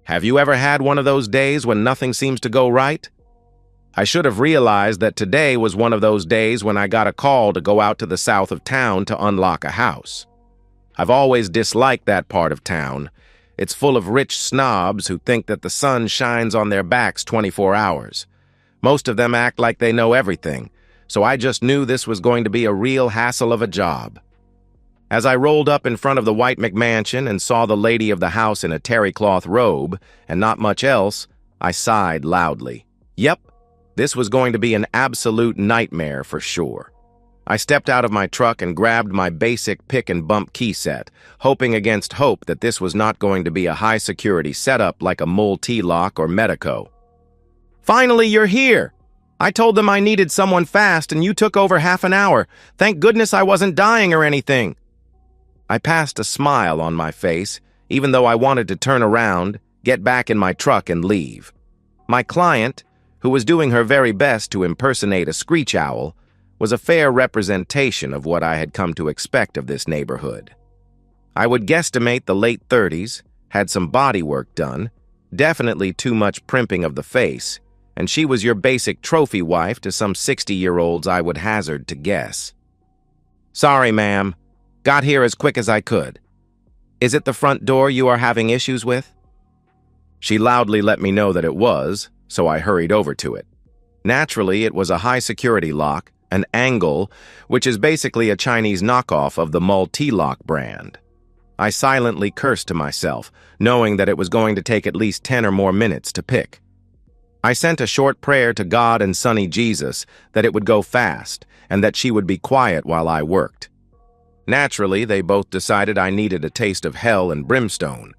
Have you ever had one of those days when nothing seems to go right? I should have realized that today was one of those days when I got a call to go out to the south of town to unlock a house. I've always disliked that part of town. It's full of rich snobs who think that the sun shines on their backs 24 hours. Most of them act like they know everything, so I just knew this was going to be a real hassle of a job. As I rolled up in front of the white McMansion and saw the lady of the house in a terry cloth robe and not much else, I sighed loudly. Yep, this was going to be an absolute nightmare for sure. I stepped out of my truck and grabbed my basic pick and bump key set, hoping against hope that this was not going to be a high-security setup like a multi-lock or Medico. Finally, you're here! I told them I needed someone fast and you took over half an hour. Thank goodness I wasn't dying or anything. I passed a smile on my face, even though I wanted to turn around, get back in my truck and leave. My client, who was doing her very best to impersonate a screech owl, was a fair representation of what I had come to expect of this neighborhood. I would guesstimate the late 30s, had some body work done, definitely too much primping of the face, and she was your basic trophy wife to some 60-year-olds I would hazard to guess. Sorry, ma'am. Got here as quick as I could. Is it the front door you are having issues with? She loudly let me know that it was, so I hurried over to it. Naturally, it was a high-security lock, an angle, which is basically a Chinese knockoff of the multi-lock brand. I silently cursed to myself, knowing that it was going to take at least 10 or more minutes to pick. I sent a short prayer to God and Sonny Jesus that it would go fast and that she would be quiet while I worked. Naturally, they both decided I needed a taste of hell and brimstone.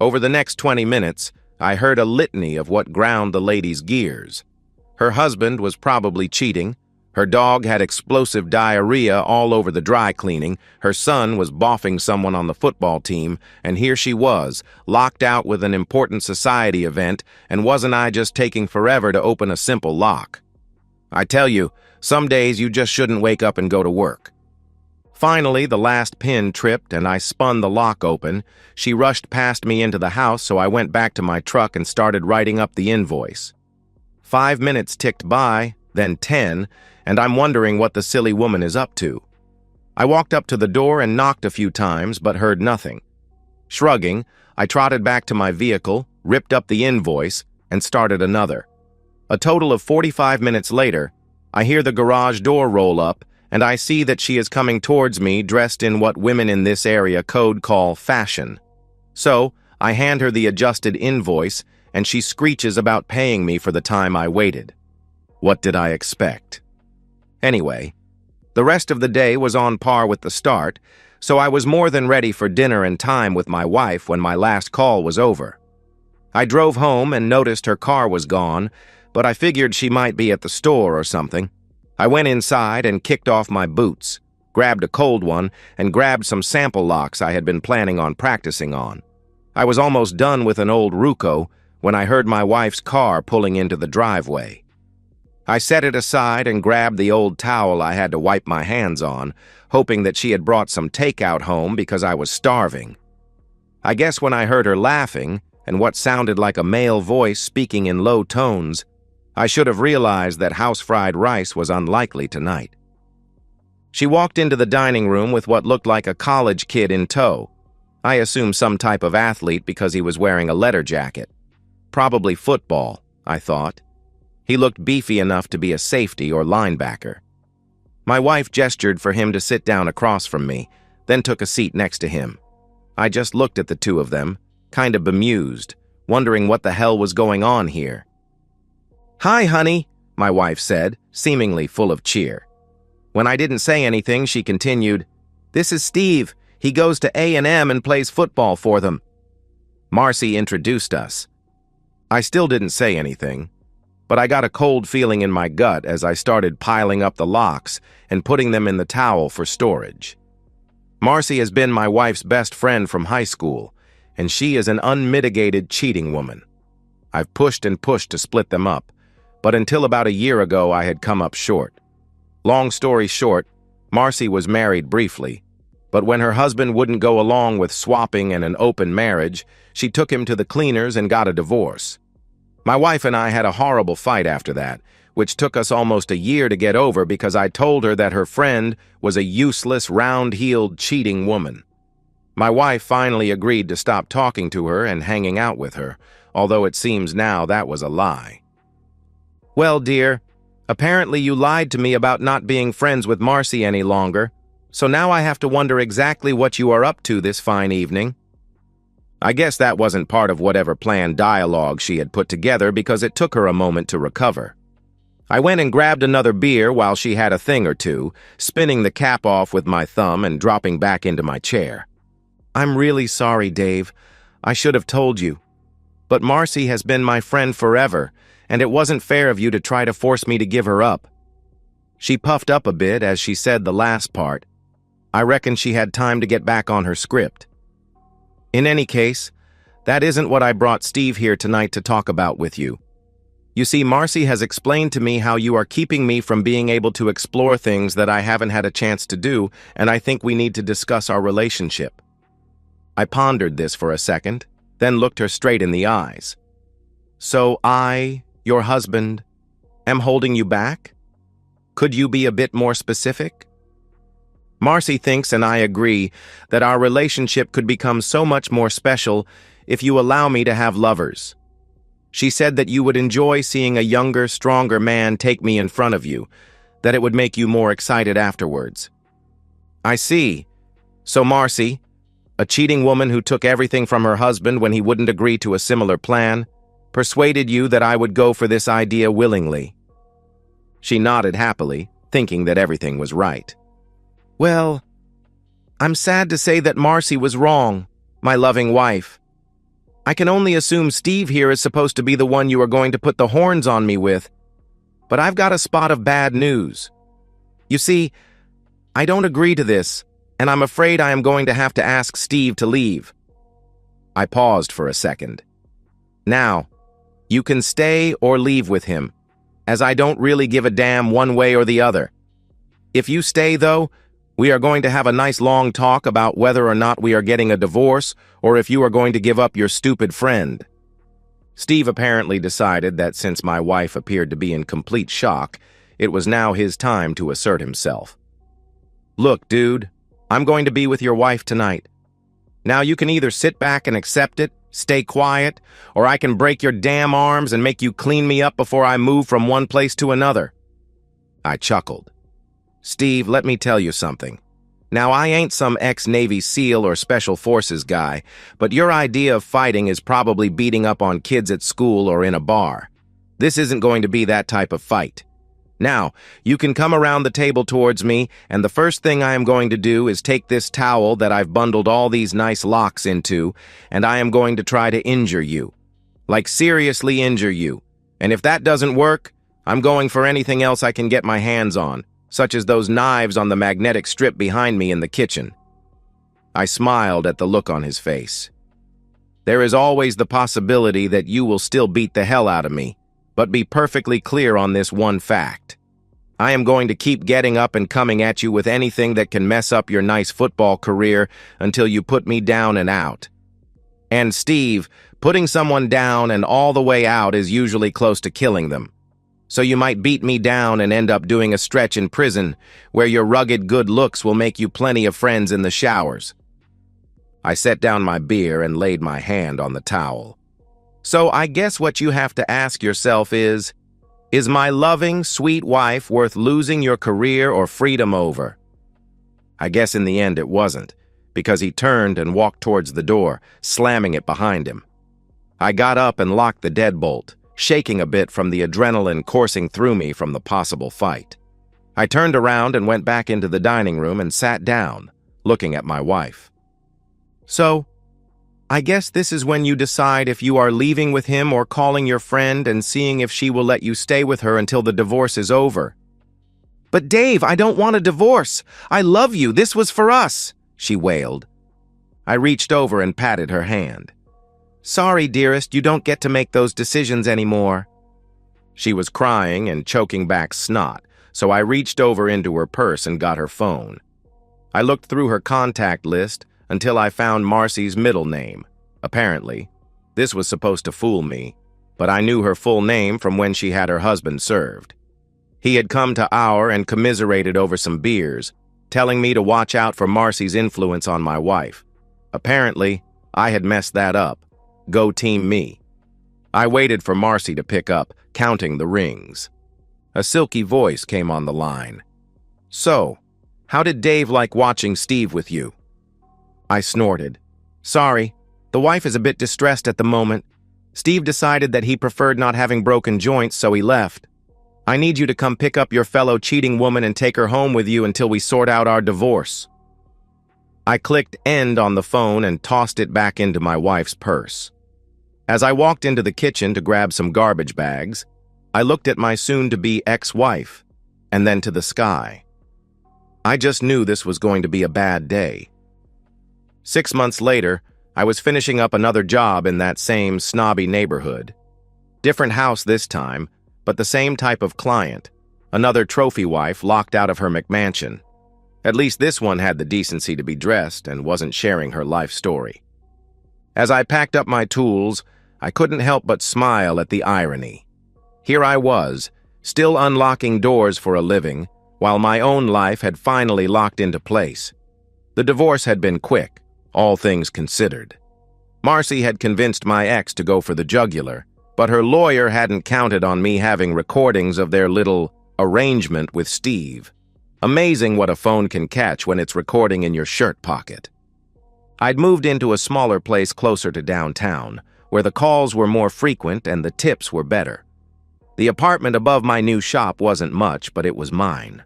Over the next 20 minutes, I heard a litany of what ground the lady's gears. Her husband was probably cheating, her dog had explosive diarrhea all over the dry cleaning, her son was boffing someone on the football team, and here she was, locked out with an important society event, and wasn't I just taking forever to open a simple lock? I tell you, some days you just shouldn't wake up and go to work. Finally, the last pin tripped and I spun the lock open. She rushed past me into the house, so I went back to my truck and started writing up the invoice. 5 minutes ticked by, then 10, and I'm wondering what the silly woman is up to. I walked up to the door and knocked a few times, but heard nothing. Shrugging, I trotted back to my vehicle, ripped up the invoice, and started another. A total of 45 minutes later, I hear the garage door roll up, and I see that she is coming towards me dressed in what women in this area code call fashion. So, I hand her the adjusted invoice, and she screeches about paying me for the time I waited. What did I expect? Anyway, the rest of the day was on par with the start, so I was more than ready for dinner and time with my wife when my last call was over. I drove home and noticed her car was gone, but I figured she might be at the store or something. I went inside and kicked off my boots, grabbed a cold one, and grabbed some sample locks I had been planning on practicing on. I was almost done with an old Ruco when I heard my wife's car pulling into the driveway. I set it aside and grabbed the old towel I had to wipe my hands on, hoping that she had brought some takeout home because I was starving. I guess when I heard her laughing and what sounded like a male voice speaking in low tones, I should have realized that house-fried rice was unlikely tonight. She walked into the dining room with what looked like a college kid in tow. I assume some type of athlete because he was wearing a leather jacket. Probably football, I thought. He looked beefy enough to be a safety or linebacker. My wife gestured for him to sit down across from me, then took a seat next to him. I just looked at the two of them, kind of bemused, wondering what the hell was going on here. "Hi, honey," my wife said, seemingly full of cheer. When I didn't say anything, she continued, "This is Steve. He goes to A&M and plays football for them." Marcy introduced us. I still didn't say anything, but I got a cold feeling in my gut as I started piling up the locks and putting them in the towel for storage. Marcy has been my wife's best friend from high school, and she is an unmitigated cheating woman. I've pushed and pushed to split them up, but until about a year ago I had come up short. Long story short, Marcy was married briefly, But when her husband wouldn't go along with swapping and an open marriage, she took him to the cleaners and got a divorce. My wife and I had a horrible fight after that, which took us almost a year to get over because I told her that her friend was a useless, round-heeled, cheating woman. My wife finally agreed to stop talking to her and hanging out with her, although it seems now that was a lie. Well, dear, apparently you lied to me about not being friends with Marcy any longer, so now I have to wonder exactly what you are up to this fine evening. I guess that wasn't part of whatever planned dialogue she had put together because it took her a moment to recover. I went and grabbed another beer while she had a thing or two, spinning the cap off with my thumb and dropping back into my chair. I'm really sorry, Dave. I should have told you. But Marcy has been my friend forever, and it wasn't fair of you to try to force me to give her up. She puffed up a bit as she said the last part. I reckon she had time to get back on her script. In any case, that isn't what I brought Steve here tonight to talk about with you. You see, Marcy has explained to me how you are keeping me from being able to explore things that I haven't had a chance to do, and I think we need to discuss our relationship. I pondered this for a second, then looked her straight in the eyes. So I, your husband, am holding you back? Could you be a bit more specific? Marcy thinks, and I agree, that our relationship could become so much more special if you allow me to have lovers. She said that you would enjoy seeing a younger, stronger man take me in front of you, that it would make you more excited afterwards. I see. So Marcy, a cheating woman who took everything from her husband when he wouldn't agree to a similar plan, persuaded you that I would go for this idea willingly. She nodded happily, thinking that everything was right. Well, I'm sad to say that Marcy was wrong, my loving wife. I can only assume Steve here is supposed to be the one you are going to put the horns on me with, but I've got a spot of bad news. You see, I don't agree to this, and I'm afraid I am going to have to ask Steve to leave. I paused for a second. Now, you can stay or leave with him, as I don't really give a damn one way or the other. If you stay, though, we are going to have a nice long talk about whether or not we are getting a divorce or if you are going to give up your stupid friend. Steve apparently decided that since my wife appeared to be in complete shock, it was now his time to assert himself. Look, dude, I'm going to be with your wife tonight. Now you can either sit back and accept it, stay quiet, or I can break your damn arms and make you clean me up before I move from one place to another. I chuckled. Steve, let me tell you something. Now, I ain't some ex-Navy SEAL or Special Forces guy, but your idea of fighting is probably beating up on kids at school or in a bar. This isn't going to be that type of fight. Now, you can come around the table towards me, and the first thing I am going to do is take this towel that I've bundled all these nice locks into, and I am going to try to injure you. Like, seriously injure you. And if that doesn't work, I'm going for anything else I can get my hands on, such as those knives on the magnetic strip behind me in the kitchen. I smiled at the look on his face. There is always the possibility that you will still beat the hell out of me, but be perfectly clear on this one fact. I am going to keep getting up and coming at you with anything that can mess up your nice football career until you put me down and out. And Steve, putting someone down and all the way out is usually close to killing them. So you might beat me down and end up doing a stretch in prison where your rugged good looks will make you plenty of friends in the showers. I set down my beer and laid my hand on the towel. So I guess what you have to ask yourself is my loving, sweet wife worth losing your career or freedom over? I guess in the end it wasn't, because he turned and walked towards the door, slamming it behind him. I got up and locked the deadbolt, shaking a bit from the adrenaline coursing through me from the possible fight. I turned around and went back into the dining room and sat down, looking at my wife. So, I guess this is when you decide if you are leaving with him or calling your friend and seeing if she will let you stay with her until the divorce is over. But Dave, I don't want a divorce. I love you. This was for us, she wailed. I reached over and patted her hand. Sorry, dearest, you don't get to make those decisions anymore. She was crying and choking back snot, so I reached over into her purse and got her phone. I looked through her contact list until I found Marcy's middle name. Apparently, this was supposed to fool me, but I knew her full name from when she had her husband served. He had come to our and commiserated over some beers, telling me to watch out for Marcy's influence on my wife. Apparently, I had messed that up. Go team me. I waited for Marcy to pick up, counting the rings. A silky voice came on the line. "So, how did Dave like watching Steve with you?" I snorted. "Sorry, the wife is a bit distressed at the moment. Steve decided that he preferred not having broken joints, so he left. I need you to come pick up your fellow cheating woman and take her home with you until we sort out our divorce." I clicked end on the phone and tossed it back into my wife's purse. As I walked into the kitchen to grab some garbage bags, I looked at my soon-to-be ex-wife, and then to the sky. I just knew this was going to be a bad day. 6 months later, I was finishing up another job in that same snobby neighborhood. Different house this time, but the same type of client, another trophy wife locked out of her McMansion. At least this one had the decency to be dressed and wasn't sharing her life story. As I packed up my tools, I couldn't help but smile at the irony. Here I was, still unlocking doors for a living, while my own life had finally locked into place. The divorce had been quick, all things considered. Marcy had convinced my ex to go for the jugular, but her lawyer hadn't counted on me having recordings of their little arrangement with Steve. Amazing what a phone can catch when it's recording in your shirt pocket. I'd moved into a smaller place closer to downtown, where the calls were more frequent and the tips were better. The apartment above my new shop wasn't much, but it was mine.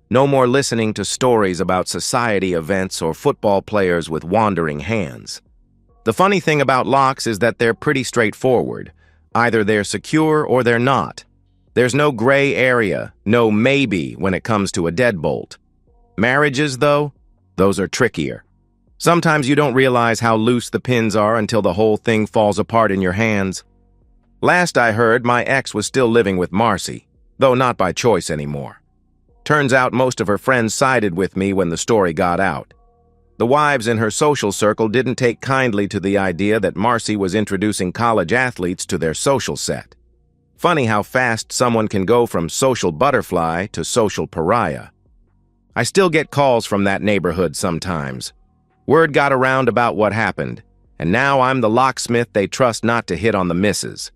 No more listening to stories about society events or football players with wandering hands. The funny thing about locks is that they're pretty straightforward. Either they're secure or they're not. There's no gray area, no maybe when it comes to a deadbolt. Marriages, though, those are trickier. Sometimes you don't realize how loose the pins are until the whole thing falls apart in your hands. Last I heard, my ex was still living with Marcy, though not by choice anymore. Turns out most of her friends sided with me when the story got out. The wives in her social circle didn't take kindly to the idea that Marcy was introducing college athletes to their social set. Funny how fast someone can go from social butterfly to social pariah. I still get calls from that neighborhood sometimes. Word got around about what happened, and now I'm the locksmith they trust not to hit on the misses.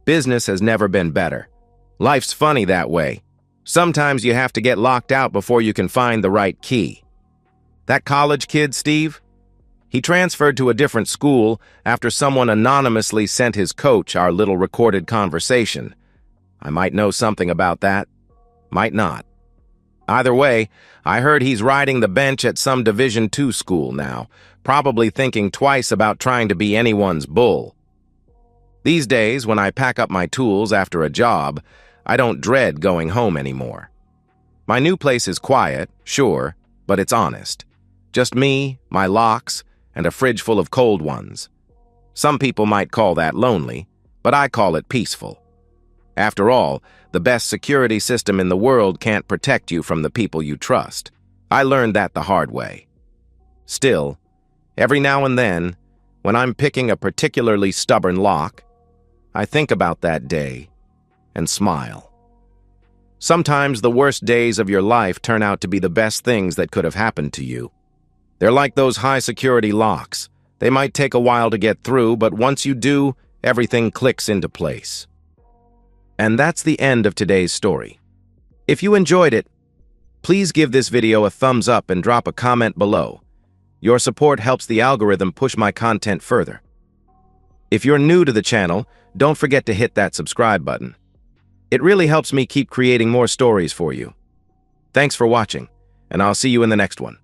Business has never been better. Life's funny that way. Sometimes you have to get locked out before you can find the right key. That college kid, Steve? He transferred to a different school after someone anonymously sent his coach our little recorded conversation. I might know something about that, might not. Either way, I heard he's riding the bench at some Division II school now, probably thinking twice about trying to be anyone's bull. These days, when I pack up my tools after a job, I don't dread going home anymore. My new place is quiet, sure, but it's honest. Just me, my locks, and a fridge full of cold ones. Some people might call that lonely, but I call it peaceful. After all, the best security system in the world can't protect you from the people you trust. I learned that the hard way. Still, every now and then, when I'm picking a particularly stubborn lock, I think about that day and smile. Sometimes the worst days of your life turn out to be the best things that could have happened to you. They're like those high-security locks. They might take a while to get through, but once you do, everything clicks into place. And that's the end of today's story. If you enjoyed it, please give this video a thumbs up and drop a comment below. Your support helps the algorithm push my content further. If you're new to the channel, don't forget to hit that subscribe button. It really helps me keep creating more stories for you. Thanks for watching, and I'll see you in the next one.